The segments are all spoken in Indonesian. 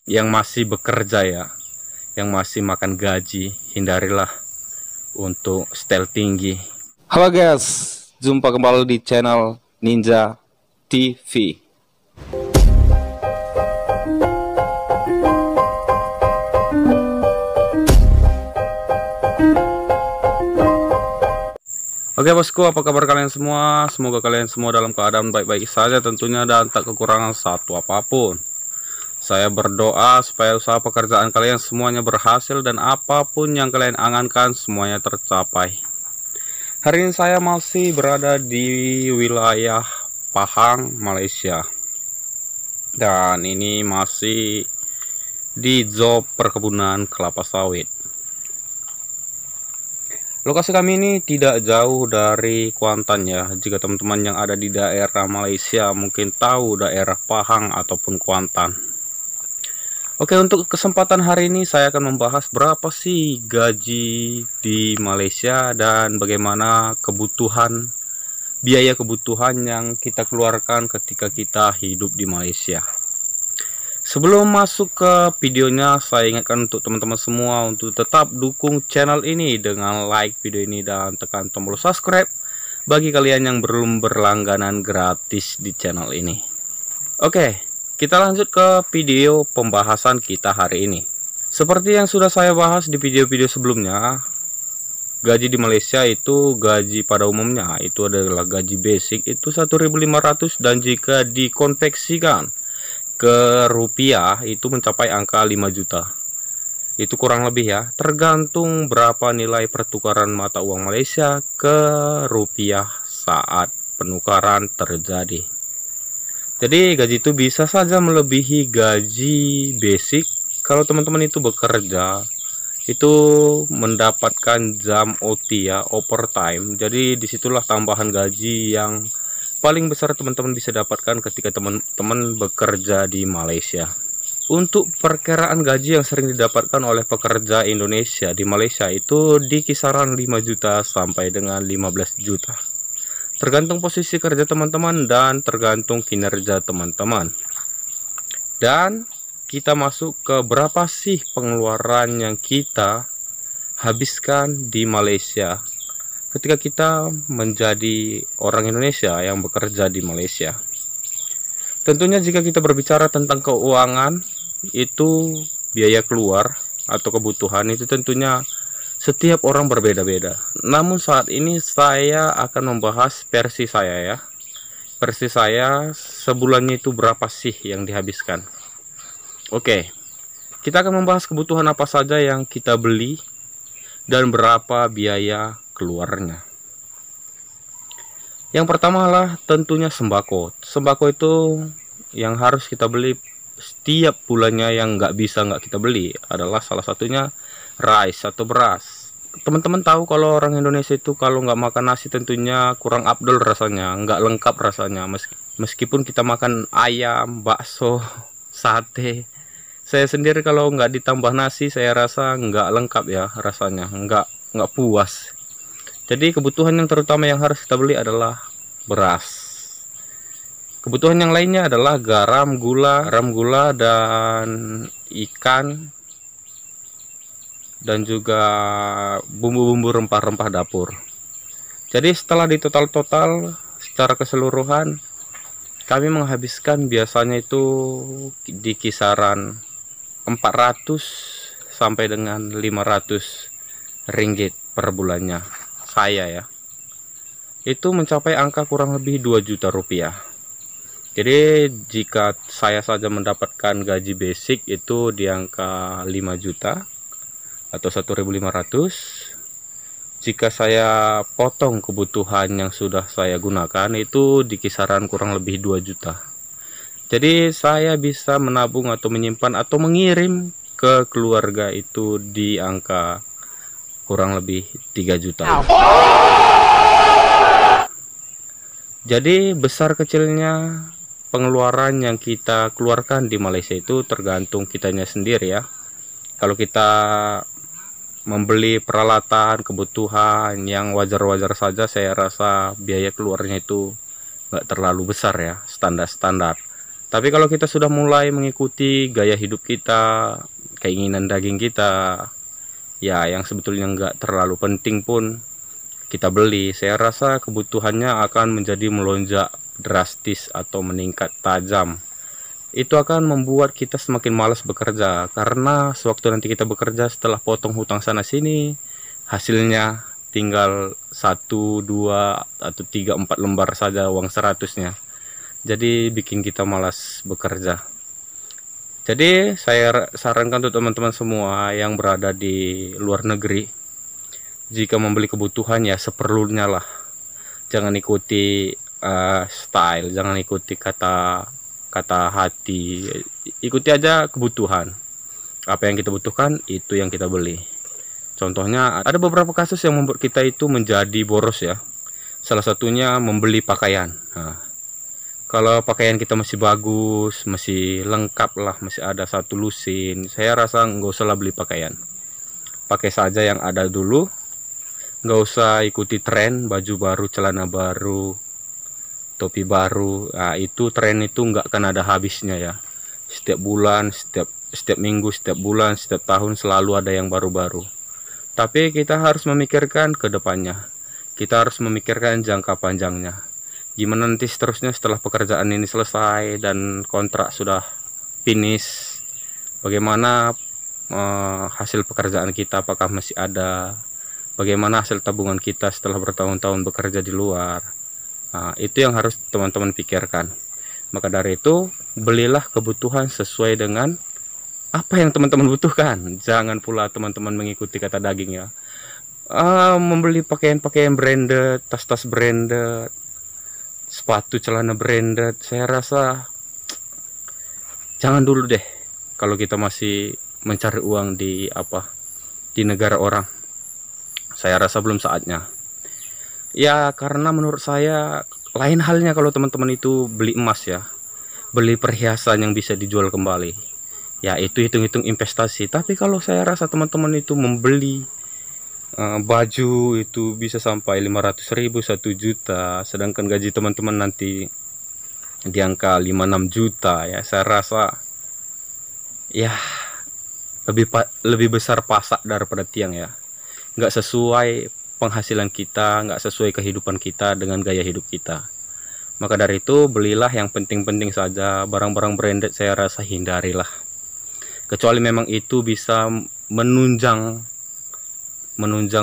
yang masih bekerja ya, yang masih makan gaji, hindarilah untuk style tinggi. Halo guys, jumpa kembali di channel Ninja TV. Oke bosku, apa kabar kalian semua? Semoga kalian semua dalam keadaan baik-baik saja tentunya, dan tak kekurangan satu apapun. Saya berdoa supaya usaha pekerjaan kalian semuanya berhasil dan apapun yang kalian angankan semuanya tercapai. Hari ini saya masih berada di wilayah Pahang, Malaysia. Dan ini masih di job perkebunan kelapa sawit. Lokasi kami ini tidak jauh dari Kuantan ya. Jika teman-teman yang ada di daerah Malaysia mungkin tahu daerah Pahang ataupun Kuantan. Oke, untuk kesempatan hari ini saya akan membahas berapa sih gaji di Malaysia dan bagaimana biaya kebutuhan yang kita keluarkan ketika kita hidup di Malaysia. Sebelum masuk ke videonya, saya ingatkan untuk teman-teman semua untuk tetap dukung channel ini dengan like video ini dan tekan tombol subscribe bagi kalian yang belum berlangganan gratis di channel ini. Oke, kita lanjut ke video pembahasan kita hari ini. Seperti yang sudah saya bahas di video-video sebelumnya, gaji di Malaysia itu gaji pada umumnya itu adalah gaji basic itu 1.500, dan jika dikonversikan ke rupiah itu mencapai angka 5 juta. Itu kurang lebih ya, tergantung berapa nilai pertukaran mata uang Malaysia ke rupiah saat penukaran terjadi. Jadi gaji itu bisa saja melebihi gaji basic kalau teman-teman itu bekerja, itu mendapatkan jam OT ya, overtime. Jadi disitulah tambahan gaji yang paling besar teman-teman bisa dapatkan ketika teman-teman bekerja di Malaysia. Untuk perkiraan gaji yang sering didapatkan oleh pekerja Indonesia di Malaysia itu di kisaran 5 juta sampai dengan 15 juta. Tergantung posisi kerja teman-teman dan tergantung kinerja teman-teman. Dan kita masuk ke berapa sih pengeluaran yang kita habiskan di Malaysia ketika kita menjadi orang Indonesia yang bekerja di Malaysia. Tentunya jika kita berbicara tentang keuangan, itu biaya keluar atau kebutuhan itu tentunya setiap orang berbeda-beda. Namun saat ini saya akan membahas versi saya ya. Versi saya sebulannya itu berapa sih yang dihabiskan. Oke, kita akan membahas kebutuhan apa saja yang kita beli dan berapa biaya keluarnya. Yang pertama adalah tentunya sembako. Sembako itu yang harus kita beli setiap bulannya, yang nggak kita beli adalah salah satunya rice atau beras. Teman-teman tahu kalau orang Indonesia itu kalau nggak makan nasi tentunya kurang afdol rasanya, nggak lengkap rasanya. Meskipun kita makan ayam, bakso, sate, saya sendiri kalau nggak ditambah nasi saya rasa nggak lengkap ya rasanya, nggak puas. Jadi kebutuhan yang terutama yang harus kita beli adalah beras. Kebutuhan yang lainnya adalah garam, gula dan ikan, dan juga bumbu-bumbu rempah-rempah dapur. Jadi setelah ditotal-total secara keseluruhan, kami menghabiskan biasanya itu di kisaran 400 sampai dengan 500 ringgit per bulannya. Saya ya, itu mencapai angka kurang lebih 2 juta rupiah. Jadi jika saya saja mendapatkan gaji basic itu di angka 5 juta atau 1.500, jika saya potong kebutuhan yang sudah saya gunakan itu di kisaran kurang lebih 2 juta. Jadi saya bisa menabung atau menyimpan atau mengirim ke keluarga itu di angka kurang lebih 3 juta. Jadi besar kecilnya pengeluaran yang kita keluarkan di Malaysia itu tergantung kitanya sendiri ya. Kalau kita membeli peralatan kebutuhan yang wajar-wajar saja, saya rasa biaya keluarnya itu nggak terlalu besar ya, standar-standar. Tapi kalau kita sudah mulai mengikuti gaya hidup kita, keinginan daging kita, ya yang sebetulnya nggak terlalu penting pun kita beli, saya rasa kebutuhannya akan menjadi melonjak drastis atau meningkat tajam. Itu akan membuat kita semakin malas bekerja, karena sewaktu nanti kita bekerja setelah potong hutang sana sini, hasilnya tinggal 1, 2, atau 3, 4 lembar saja uang 100-nya. Jadi bikin kita malas bekerja. Jadi saya sarankan untuk teman-teman semua yang berada di luar negeri, jika membeli kebutuhan ya seperlunya lah. Jangan ikuti style, jangan ikuti kata hati. Ikuti aja kebutuhan. Apa yang kita butuhkan itu yang kita beli. Contohnya ada beberapa kasus yang membuat kita itu menjadi boros ya. Salah satunya membeli pakaian. Nah, kalau pakaian kita masih bagus, masih lengkap lah, masih ada satu lusin, saya rasa nggak usah lah beli pakaian. Pakai saja yang ada dulu, nggak usah ikuti tren baju baru, celana baru, topi baru. Nah, itu tren itu nggak akan ada habisnya ya. Setiap bulan, setiap minggu, setiap bulan, setiap tahun selalu ada yang baru-baru. Tapi kita harus memikirkan ke depannya. Kita harus memikirkan jangka panjangnya. Gimana nanti seterusnya setelah pekerjaan ini selesai dan kontrak sudah finish, bagaimana hasil pekerjaan kita, apakah masih ada, bagaimana hasil tabungan kita setelah bertahun-tahun bekerja di luar. Nah, itu yang harus teman-teman pikirkan. Maka dari itu, belilah kebutuhan sesuai dengan apa yang teman-teman butuhkan. Jangan pula teman-teman mengikuti kata daging ya. Membeli pakaian-pakaian branded, tas-tas branded, sepatu celana branded, saya rasa jangan dulu deh kalau kita masih mencari uang di negara orang. Saya rasa belum saatnya ya, karena menurut saya lain halnya kalau teman-teman itu beli emas ya, beli perhiasan yang bisa dijual kembali ya, itu hitung-hitung investasi. Tapi kalau saya rasa teman-teman itu membeli baju itu bisa sampai 500.000, 1 juta, sedangkan gaji teman-teman nanti di angka 5-6 juta ya, saya rasa ya lebih besar pasak daripada tiang ya. Nggak sesuai penghasilan kita, nggak sesuai kehidupan kita dengan gaya hidup kita. Maka dari itu belilah yang penting-penting saja. Barang-barang branded saya rasa hindarilah, kecuali memang itu bisa menunjang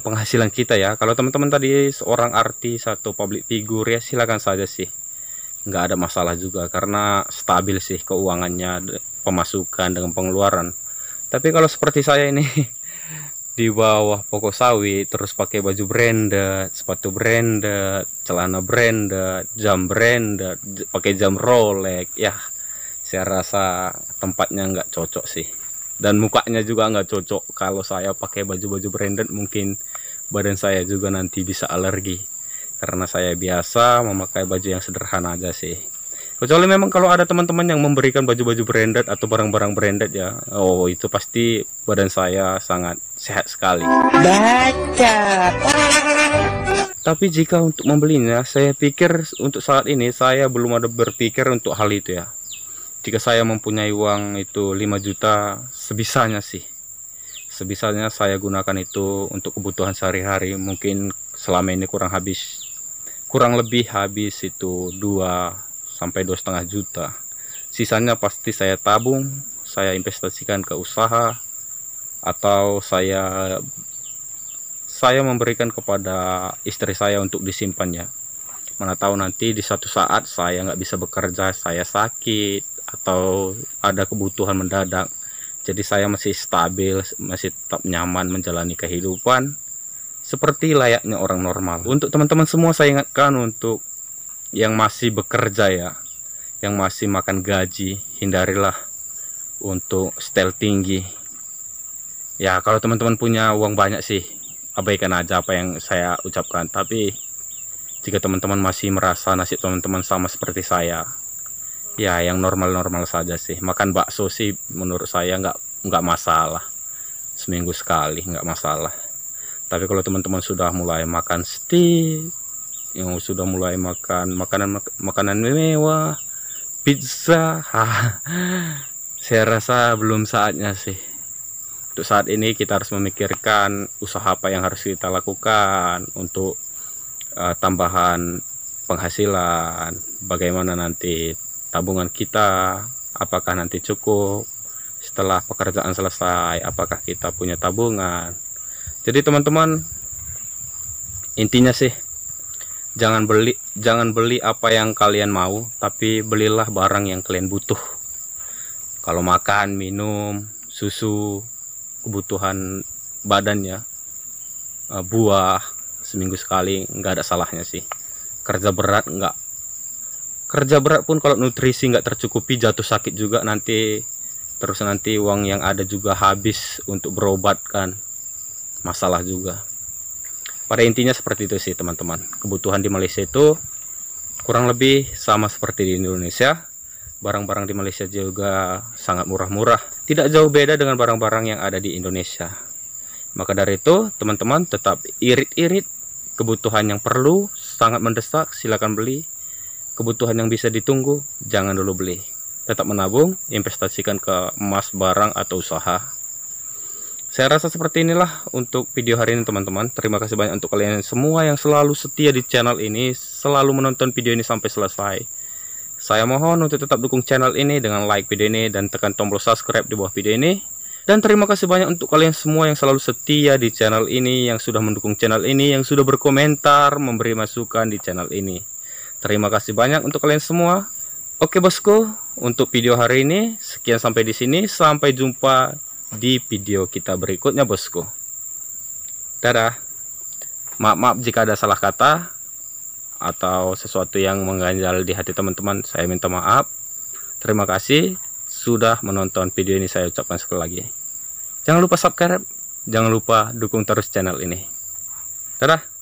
penghasilan kita ya. Kalau teman-teman tadi seorang artis atau public figure ya silakan saja sih, nggak ada masalah juga karena stabil sih keuangannya, pemasukan dengan pengeluaran. Tapi kalau seperti saya ini di bawah pokok sawit terus pakai baju branded, sepatu branded, celana branded, jam branded, pakai jam Rolex ya, saya rasa tempatnya nggak cocok sih. Dan mukanya juga nggak cocok. Kalau saya pakai baju-baju branded mungkin badan saya juga nanti bisa alergi, karena saya biasa memakai baju yang sederhana aja sih. Kecuali memang kalau ada teman-teman yang memberikan baju-baju branded atau barang-barang branded ya, oh itu pasti badan saya sangat sehat sekali. Baca. Tapi jika untuk membelinya, saya pikir untuk saat ini saya belum ada berpikir untuk hal itu ya. Jika saya mempunyai uang itu 5 juta, sebisanya saya gunakan itu untuk kebutuhan sehari-hari. Mungkin selama ini kurang lebih habis itu 2 sampai 2,5 juta. Sisanya pasti saya tabung, saya investasikan ke usaha, atau saya memberikan kepada istri saya untuk disimpannya. Mana tahu nanti di suatu saat saya nggak bisa bekerja, saya sakit atau ada kebutuhan mendadak, jadi saya masih stabil, masih tetap nyaman menjalani kehidupan seperti layaknya orang normal. Untuk teman-teman semua saya ingatkan, untuk yang masih bekerja ya, yang masih makan gaji, hindarilah untuk style tinggi ya. Kalau teman-teman punya uang banyak sih, abaikan aja apa yang saya ucapkan. Tapi jika teman-teman masih merasa nasib teman-teman sama seperti saya ya, yang normal-normal saja sih. Makan bakso sih menurut saya nggak masalah, seminggu sekali nggak masalah. Tapi kalau teman-teman sudah mulai makan steak, yang sudah mulai makan makanan mewah, pizza. Saya rasa belum saatnya sih. Untuk saat ini kita harus memikirkan usaha apa yang harus kita lakukan untuk tambahan penghasilan, bagaimana nanti tabungan kita, apakah nanti cukup setelah pekerjaan selesai, apakah kita punya tabungan. Jadi teman-teman, intinya sih jangan beli apa yang kalian mau, tapi belilah barang yang kalian butuh. Kalau makan, minum, susu, kebutuhan badannya, buah seminggu sekali nggak ada salahnya sih. Kerja berat pun kalau nutrisi nggak tercukupi jatuh sakit juga nanti. Terus nanti uang yang ada juga habis untuk berobat kan, masalah juga. Pada intinya seperti itu sih teman-teman. Kebutuhan di Malaysia itu kurang lebih sama seperti di Indonesia. Barang-barang di Malaysia juga sangat murah-murah, tidak jauh beda dengan barang-barang yang ada di Indonesia. Maka dari itu teman-teman tetap irit-irit. Kebutuhan yang perlu sangat mendesak silakan beli. Kebutuhan yang bisa ditunggu jangan dulu beli. Tetap menabung, investasikan ke emas, barang, atau usaha. Saya rasa seperti inilah untuk video hari ini teman-teman. Terima kasih banyak untuk kalian semua yang selalu setia di channel ini, selalu menonton video ini sampai selesai. Saya mohon untuk tetap dukung channel ini dengan like video ini dan tekan tombol subscribe di bawah video ini. Dan terima kasih banyak untuk kalian semua yang selalu setia di channel ini, yang sudah mendukung channel ini, yang sudah berkomentar, memberi masukan di channel ini. Terima kasih banyak untuk kalian semua. Oke bosku, untuk video hari ini sekian sampai di sini. Sampai jumpa di video kita berikutnya bosku. Dadah. Maaf jika ada salah kata atau sesuatu yang mengganjal di hati teman-teman. Saya minta maaf. Terima kasih sudah menonton video ini, saya ucapkan sekali lagi. Jangan lupa subscribe, jangan lupa dukung terus channel ini. Dadah.